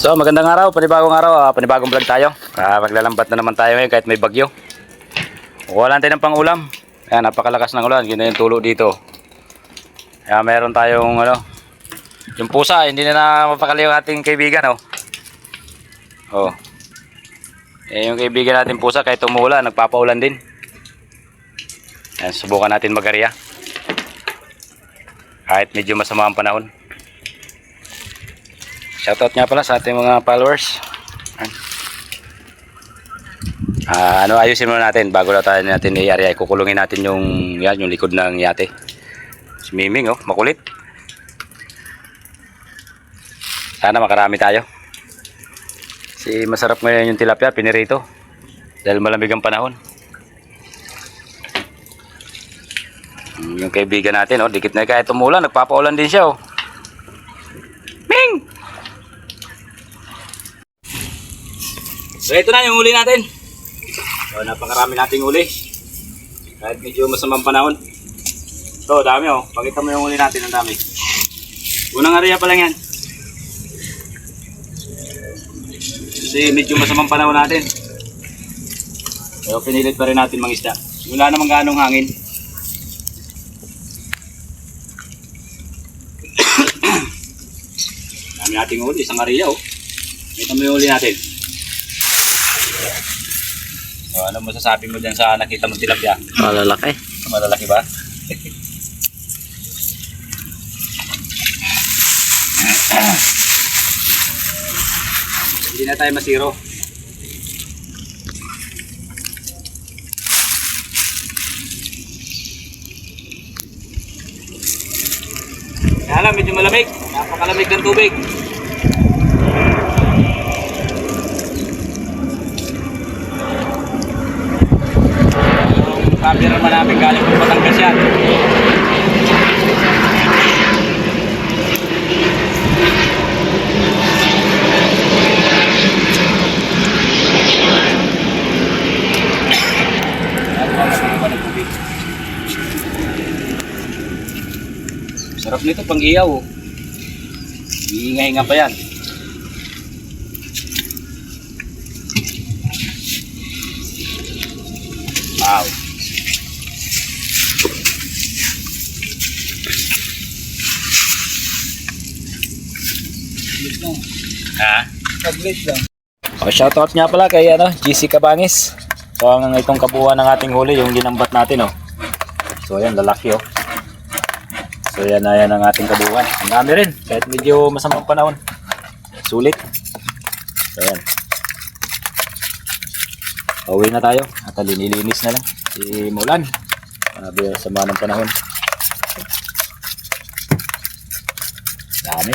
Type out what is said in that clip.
So magandang araw, panibagong araw, panibagong vlog tayo. Maglalambat na naman tayo ngayon kahit may bagyo. Wala tayo ng pang-ulam. Ayan, napakalakas ng ulan, yun na yung tulo dito. Kaya meron tayong yung pusa, hindi na mapakali yung ating kaibigan. Yung kaibigan natin pusa kahit umuulan, nagpapaulan din. Ayan, subukan natin mag-area kahit medyo masama ang panahon. Shoutout nga pala sa ating mga followers. Ayusin muna natin bago na tayo natin i-area. Kukulungin natin yung likod ng yate. Si Miming, makulit. Sana makarami tayo. Masarap ngayon yung tilapia, pinirito. Dahil malamig ang panahon. Yung kaibigan natin, dikit na kahit umulan, nagpapaulan din siya. Ming! So ito na yung huli natin. So napakarami nating huli. Kahit medyo masamang panahon. So dami Pakita mo yung huli natin, ang dami. Unang area pa lang yan. Kasi medyo masamang panahon natin. Pero pinilit pa rin natin mangisda. Wala namang ganong hangin. Dami nating huli, isang area Ito mo yung huli natin. So, ano masasabi mo dyan sa nakita mong tilapia? Malalaki. Malalaki ba? Hindi na tayo masiro. Kaya lang, medyo malamig. Napakalamig ng tubig. Camera naman namin galing po Batangas yan. Sarap nito pang iyaw. Hihinga-hinga pa yan. Wow. Tablet lang. Shoutout nga pala kay GC Cabangis. So itong kabuuan ng ating huli, yung ginambat natin So ayan, lalaki So yan ang ating kabuuan. Ang dami rin, kahit medyo masamang panahon. Sulit. So ayan. Pauwi na tayo. At linilinis na lang. Maulan. Sama ng panahon. Dami.